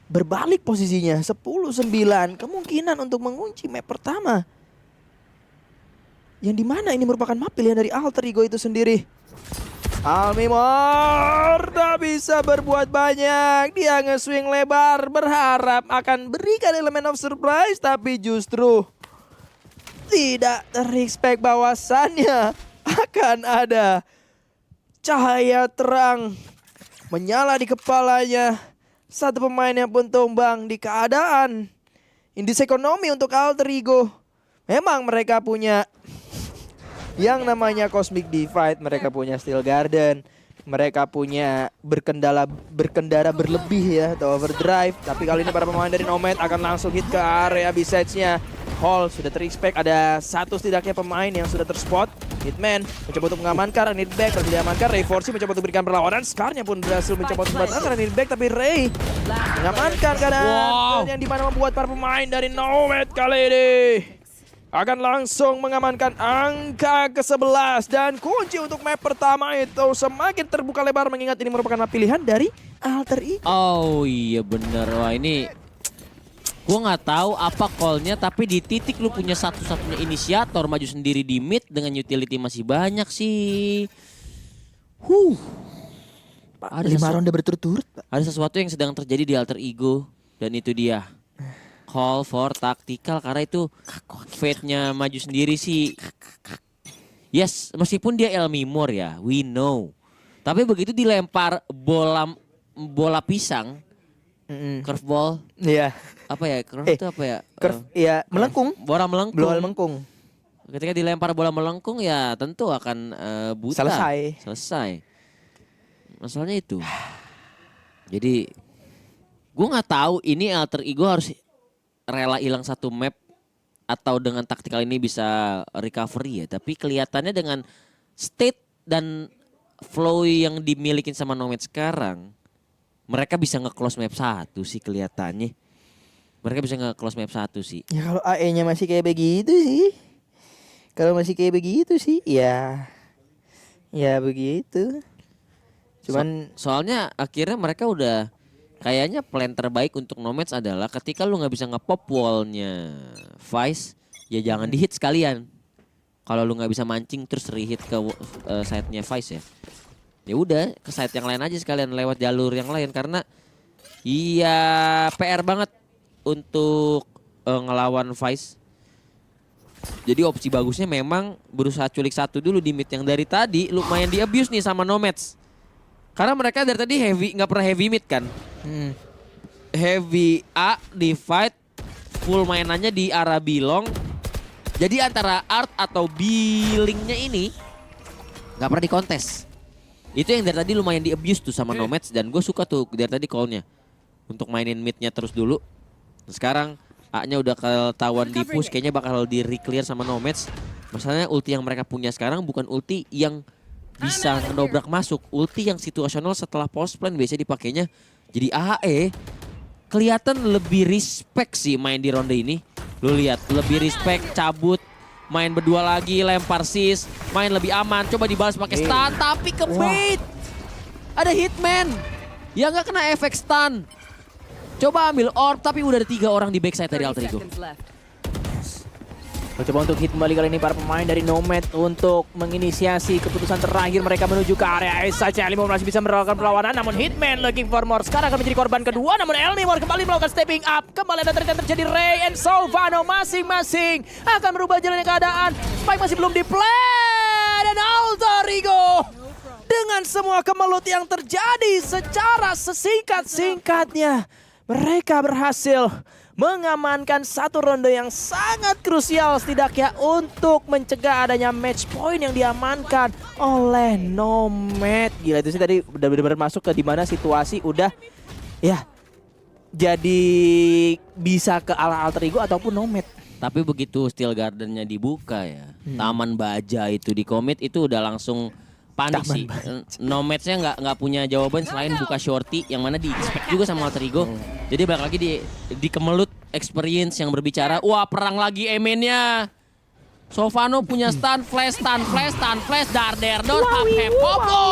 berbalik posisinya 10-9, kemungkinan untuk mengunci map pertama. Yang dimana ini merupakan map pilihan dari Alter Ego itu sendiri. Almimor tak bisa berbuat banyak. Dia nge-swing lebar berharap akan berikan elemen of surprise, tapi justru tidak terexpect bahwasannya akan ada cahaya terang menyala di kepalanya. Satu pemain yang pun tumbang di keadaan indis ekonomi untuk Alter Ego. Memang mereka punya yang namanya Cosmic Divide, mereka punya Steel Garden, mereka punya berkendara berlebih ya atau overdrive. Tapi kali ini para pemain dari Nomad akan langsung hit ke area besides-nya. Hall sudah terexpect, ada satu setidaknya pemain yang sudah terspot. Hitman mencoba untuk mengamankan, Need Back tidak diamankan. Ray Forci mencoba untuk berikan perlawanan. Scar-nya pun berhasil mencoba untuk membatalkan Need Back, tapi Ray mengamankan keadaan yang dimana membuat para pemain dari Nomad kali ini akan langsung mengamankan angka ke-11. Dan kunci untuk map pertama itu semakin terbuka lebar, mengingat ini merupakan map pilihan dari Alter Ego. Oh iya bener, wah ini gue nggak tahu apa call-nya, tapi di titik lu punya satu-satunya inisiator maju sendiri di mid dengan utility masih banyak sih. Ada 5 ronde berturut-turut. Ada sesuatu yang sedang terjadi di Alter Ego, dan itu dia call for tactical, karena itu fate-nya maju sendiri sih. Yes, meskipun dia Elmimor ya, we know. Tapi begitu dilempar bola pisang, curveball, Iya. apa ya? Curve itu apa ya? Curve, iya, melengkung. Bola melengkung. Bola melengkung. Ketika dilempar bola melengkung ya tentu akan buta. Selesai. Masalahnya itu. Jadi gue nggak tahu ini Alter Ego harus rela hilang satu map atau dengan taktikal ini bisa recovery ya. Tapi kelihatannya dengan state dan flow yang dimiliki sama Nomad sekarang, mereka bisa nge-close map 1 sih kelihatannya. Mereka bisa nge-close map 1 sih. Ya kalau AE-nya masih kayak begitu sih. Ya begitu. Cuman Soalnya akhirnya mereka udah kayaknya plan terbaik untuk Nomads adalah ketika lu nggak bisa nge-pop wallnya Vice, ya jangan di-hit sekalian. Kalau lu nggak bisa mancing terus re-hit ke side-nya Vice ya. Ya udah ke side yang lain aja sekalian lewat jalur yang lain karena iya PR banget untuk ngelawan Vice. Jadi opsi bagusnya memang berusaha culik satu dulu di mid yang dari tadi lumayan di abuse nih sama Nomads. Karena mereka dari tadi nggak pernah heavy mid kan. Heavy A di fight, full mainannya di arah Bilong. Jadi antara Art atau Billingnya ini nggak pernah dikontes. Itu yang dari tadi lumayan di abuse tuh sama Nomads dan gue suka tuh dari tadi call-nya. Untuk mainin midnya terus dulu. Sekarang A-nya udah ketahuan di push, kayaknya bakal di re-clear sama Nomads. Masalahnya ulti yang mereka punya sekarang bukan ulti yang bisa ngedobrak masuk. Ulti yang situasional setelah post plan biasanya dipakainya jadi AHE. Kelihatan lebih respect sih main di ronde ini. Lu lihat, lebih respect, cabut, main berdua lagi, lempar sis, main lebih aman. Coba dibalas pakai stun, tapi ke bait. Ada hitman yang nggak kena efek stun. Coba ambil orb, tapi udah ada 3 orang di backside dari Alter Ego. Mencoba untuk hit kembali kali ini para pemain dari Nomad untuk menginisiasi keputusan terakhir mereka menuju ke area S saja. Elmimor masih bisa melakukan perlawanan, namun Hitman looking for more sekarang akan menjadi korban kedua. Namun Elmimor kembali melakukan stepping up. Kembali ada terjadi Ray and Sylvano masing-masing akan merubah jalannya keadaan. Spike masih belum di-play dan Alter Ego dengan semua kemelut yang terjadi secara sesingkat-singkatnya. Mereka berhasil mengamankan satu ronde yang sangat krusial setidaknya untuk mencegah adanya match point yang diamankan oleh Nomad. Gila itu sih tadi udah benar-benar masuk ke dimana situasi udah ya jadi bisa ke Alter Ego ataupun Nomad. Tapi begitu Steel Garden-nya dibuka ya, Taman Baja itu di commit itu udah langsung panik sih. Nomads-nya nggak punya jawaban selain buka shorty yang mana di-expect juga sama Alter Ego. Jadi balik lagi di kemelut experience yang berbicara. Wah, perang lagi Emen-nya. Sylvano punya stun, flash, darder, don't have popo.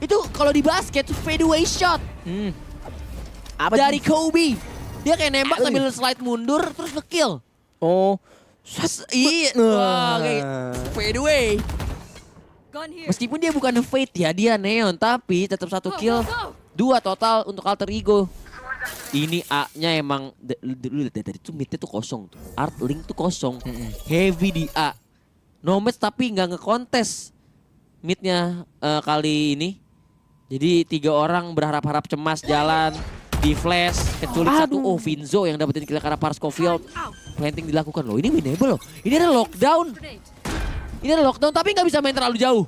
Itu kalau di basket tuh fadeaway shot. Apa Dari Kobe. Dia kayak nembak sambil slide mundur terus nge-kill. Oh, Iya, wah, kayak fadeaway. Meskipun dia bukan fade ya, dia neon, tapi tetap 1 kill, 2 total untuk Alter Ego. Ini A-nya emang, lu lihat dari itu midnya tuh kosong tuh, Art Link tuh kosong, heavy di A. Nomads tapi nggak ngekontes midnya kali ini. Jadi 3 orang berharap-harap cemas jalan. Di flash, keculik satu. Oh, Vinzo yang dapetin kill karena Parscofield. Planting dilakukan loh. Ini winnable loh. Ini ada lockdown. Ini ada lockdown tapi nggak bisa main terlalu jauh.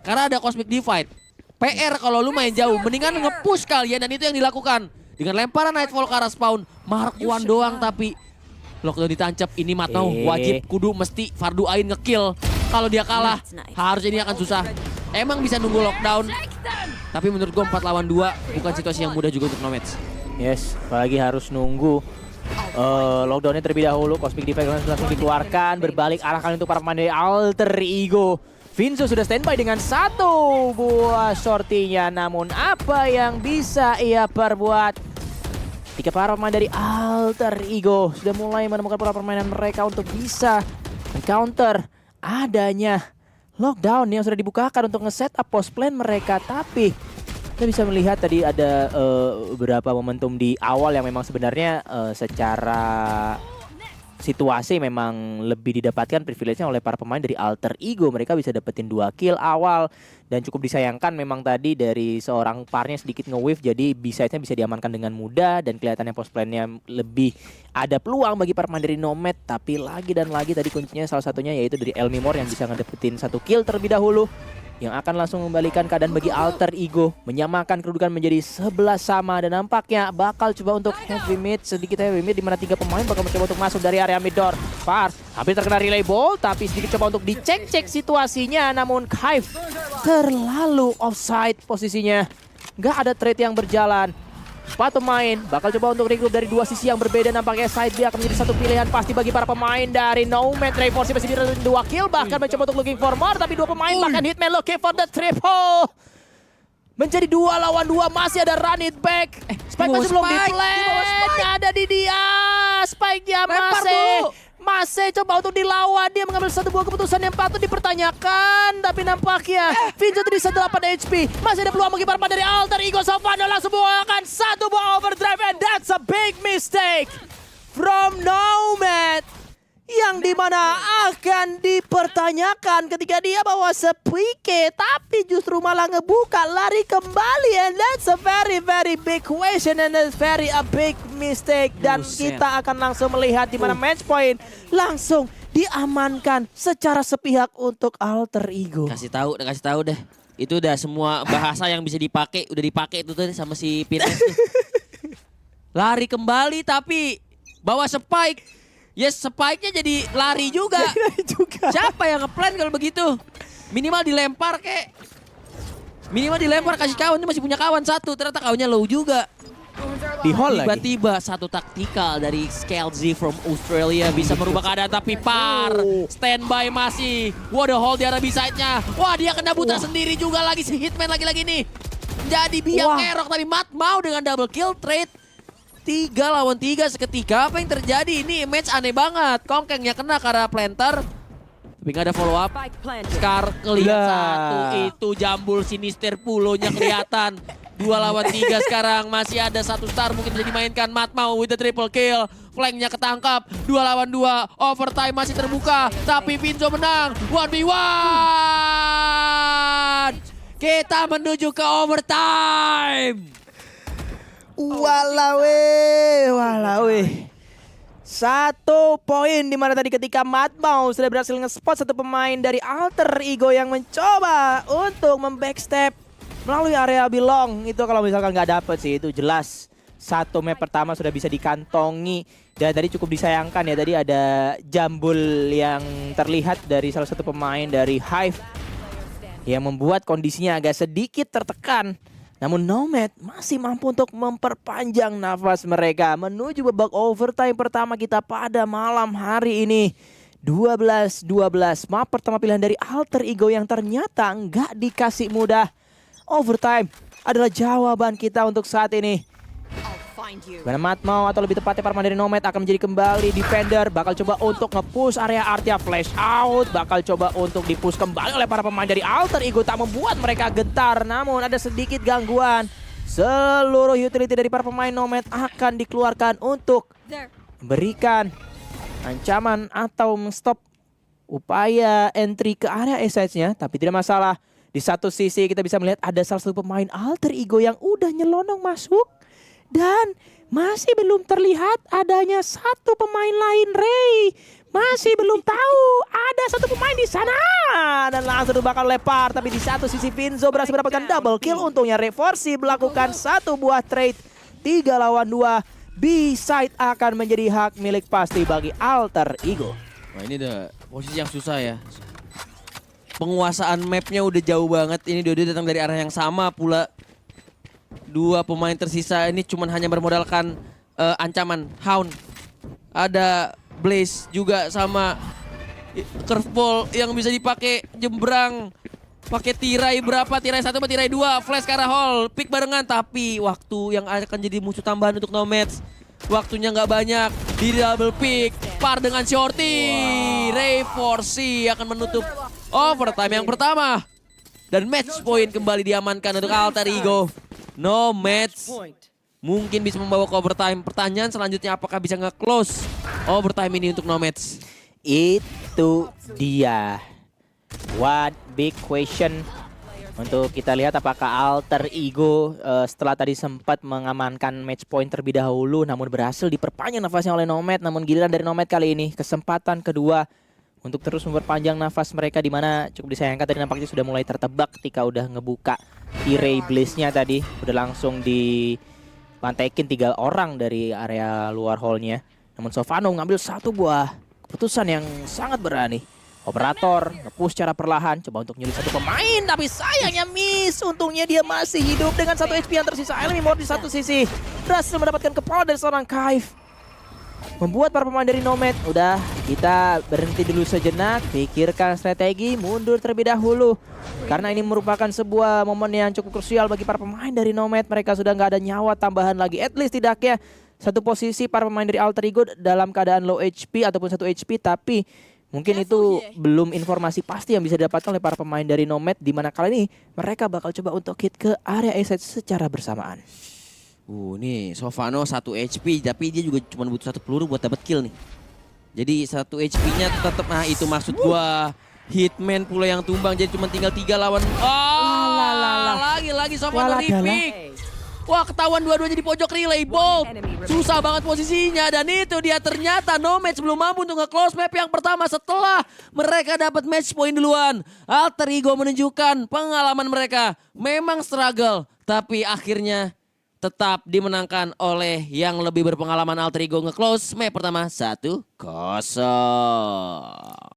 Karena ada Cosmic Divide. PR kalau lu main jauh. Mendingan nge-push kalian dan itu yang dilakukan. Dengan lemparan Nightfall ke arah spawn. Mark 1 doang tapi lockdown ditancap. Ini Matau wajib kudu mesti Fardu Ain nge-kill. Kalau dia kalah harusnya ini akan susah. Emang bisa nunggu lockdown. Tapi menurut gue 4 lawan 2 bukan situasi yang mudah juga untuk Nomads. yes, apalagi harus nunggu lockdownnya terlebih dahulu. Cosmic Defense langsung dikeluarkan, berbalik arahkan untuk para pemain dari Alter Ego. Vinzo sudah standby dengan 1 buah sortinya, namun apa yang bisa ia perbuat? 3 para pemain dari Alter Ego sudah mulai menemukan pola permainan mereka untuk bisa counter adanya lockdown yang sudah dibukakan untuk nge-setup post plan mereka. Tapi kita bisa melihat tadi ada beberapa momentum di awal yang memang sebenarnya secara situasi memang lebih didapatkan privilege-nya oleh para pemain dari Alter Ego. Mereka bisa dapetin 2 kill awal dan cukup disayangkan memang tadi dari seorang parnya sedikit nge-wave, jadi B-side-nya bisa diamankan dengan mudah dan kelihatannya post plan-nya lebih ada peluang bagi para pemain dari Nomad. Tapi lagi dan lagi tadi kuncinya salah satunya yaitu dari Elmimor yang bisa ngedapetin 1 kill terlebih dahulu, yang akan langsung membalikan keadaan bagi Alter Ego, menyamakan kedudukan menjadi 11 sama dan nampaknya bakal coba untuk heavy mid, sedikit heavy mid di mana 3 pemain bakal mencoba untuk masuk dari area mid door. Far hampir terkena relay ball tapi sedikit coba untuk dicek-cek situasinya, namun Hive terlalu offside posisinya. Nggak ada trade yang berjalan. 4 pemain bakal coba untuk regroup dari dua sisi yang berbeda. Nampaknya side B akan menjadi satu pilihan pasti bagi para pemain dari Nomad. Reinforce masih diraih 2 kill, bahkan mencoba untuk looking for more, tapi 2 pemain bahkan Hitman looking for the triple. Menjadi 2 lawan 2, masih ada run it back. Spike masih belum di-plant, ada di dia. Spike-nya masih coba untuk dilawan. Dia mengambil satu buah keputusan yang patut dipertanyakan. Tapi nampaknya Vinzo tadi 18 HP. Masih ada peluang bagi para dari Alter Ego. Sofano langsung membawakan satu buah overdrive. And that's a big mistake from Nomad. Yang dimana akan dipertanyakan ketika dia bawa sepike, tapi justru malah ngebuka lari kembali. And that's a very big question and a big mistake. Dan kita akan langsung melihat di mana match point langsung diamankan secara sepihak untuk Alter Ego. Kasih tahu deh. Itu udah semua bahasa yang bisa dipakai, udah dipakai itu tadi sama si Pires tuh. Lari kembali tapi bawa spike. Yes, spike-nya jadi lari juga. Siapa yang ngeplan kalau begitu? Minimal dilempar kek. Minimal dilempar kasih kawan, dia masih punya kawan satu. Ternyata kawannya low juga. Di hall lagi. Tiba-tiba satu taktikal dari Scalzi from Australia bisa merubah keadaan, tapi Par standby masih. Wah, the hold di arah B-side-nya. Wah, dia kena buta sendiri juga lagi si Hitman lagi-lagi nih. Jadi biang kerok, tapi Mat mau dengan double kill trade. 3 lawan 3 seketika. Apa yang terjadi? Ini match aneh banget. Kongkengnya kena karena planter. Tapi nggak ada follow up. Scar kelihatan satu. Itu jambul sinister pulonya kelihatan. 2 lawan 3 sekarang. Masih ada satu star mungkin bisa dimainkan. Mat mau with the triple kill. Flanknya ketangkap. 2 lawan 2. Overtime masih terbuka. Tapi Vinzo menang. 1v1. Kita menuju ke overtime. Walawe. 1 poin di mana tadi ketika Matmau sudah berhasil nge-spot satu pemain dari Alter Ego yang mencoba untuk membackstep melalui area belong. Itu kalau misalkan nggak dapet sih, itu jelas 1 map pertama sudah bisa dikantongi. Dan tadi cukup disayangkan ya, tadi ada jambul yang terlihat dari salah satu pemain dari Hive yang membuat kondisinya agak sedikit tertekan. Namun Nomad masih mampu untuk memperpanjang nafas mereka menuju babak overtime pertama kita pada malam hari ini. 12-12, map pertama pilihan dari Alter Ego yang ternyata nggak dikasih mudah. Overtime adalah jawaban kita untuk saat ini. Mana Matmau atau lebih tepatnya para dari Nomad akan menjadi kembali defender. Bakal coba untuk nge-push area Artia flash out. Bakal coba untuk di-push kembali oleh para pemain dari Alter Ego. Tak membuat mereka gentar, namun ada sedikit gangguan. Seluruh utility dari para pemain Nomad akan dikeluarkan untuk memberikan ancaman atau stop upaya entry ke area A-side-nya. Tapi tidak masalah. Di satu sisi kita bisa melihat ada salah satu pemain Alter Ego yang udah nyelonong masuk. Dan masih belum terlihat adanya satu pemain lain, Ray. Masih belum tahu ada satu pemain di sana. Dan langsung bakal lepar. Tapi di satu sisi Vinzo berhasil mendapatkan double kill. Untungnya Reforsi melakukan satu buah trade. 3 lawan 2. B-side akan menjadi hak milik pasti bagi Alter Ego. Wah, ini udah posisi yang susah ya. Penguasaan mapnya udah jauh banget. Ini dua-dua datang dari arah yang sama pula. 2 pemain tersisa ini cuman hanya bermodalkan ancaman Hound. Ada Blaze juga sama curveball yang bisa dipakai jembrang. Pakai tirai berapa? Tirai 1 atau tirai 2? Flash ke arah hall, pick barengan. Tapi waktu yang akan jadi musuh tambahan untuk Nomads. Waktunya nggak banyak. Di double pick. Par dengan Shorty. Reforsi akan menutup overtime yang pertama. Dan match point kembali diamankan untuk Alter Ego. Nomads mungkin bisa membawa ke overtime. Pertanyaan selanjutnya, apakah bisa nge-close overtime ini untuk Nomads? Itu dia. What big question. Untuk kita lihat apakah Alter Ego setelah tadi sempat mengamankan match point terlebih dahulu, namun berhasil diperpanjang nafasnya oleh Nomad. Namun giliran dari Nomad kali ini kesempatan kedua untuk terus memperpanjang nafas mereka, di mana cukup disayangkan tadi nampaknya sudah mulai tertebak ketika udah ngebuka tirai Blaze-nya tadi. Udah langsung dipantekin 3 orang dari area luar hall-nya. Namun Sofano ngambil satu buah keputusan yang sangat berani. Operator nge-push secara perlahan, coba untuk nyuri satu pemain, tapi sayangnya miss. Untungnya dia masih hidup dengan 1 HP yang tersisa. Enemy mode di satu sisi, berhasil mendapatkan kepala dari seorang Kaif. Membuat para pemain dari Nomad, udah kita berhenti dulu sejenak, pikirkan strategi, mundur terlebih dahulu. Karena ini merupakan sebuah momen yang cukup krusial bagi para pemain dari Nomad. Mereka sudah nggak ada nyawa tambahan lagi, at least tidaknya satu posisi para pemain dari Alter Ego dalam keadaan low HP ataupun 1 HP, tapi mungkin itu belum informasi pasti yang bisa didapatkan oleh para pemain dari Nomad, di mana kali ini mereka bakal coba untuk hit ke area A site secara bersamaan. Nih Sovano 1 HP, tapi dia juga cuma butuh 1 peluru buat dapat kill nih. Jadi 1 HP-nya tetap, nah itu maksud gua. Hitman pula yang tumbang, jadi cuma tinggal 3 lawan. Lagi Sovano Ripik. Wah, ketahuan dua-duanya di pojok relay. Bolt susah banget posisinya, dan itu dia ternyata Nomads belum mampu untuk nge-close map yang pertama setelah mereka dapat match point duluan. Alter Ego menunjukkan pengalaman mereka memang struggle, tapi akhirnya tetap dimenangkan oleh yang lebih berpengalaman. Alter Ego nge-close map pertama 1-0.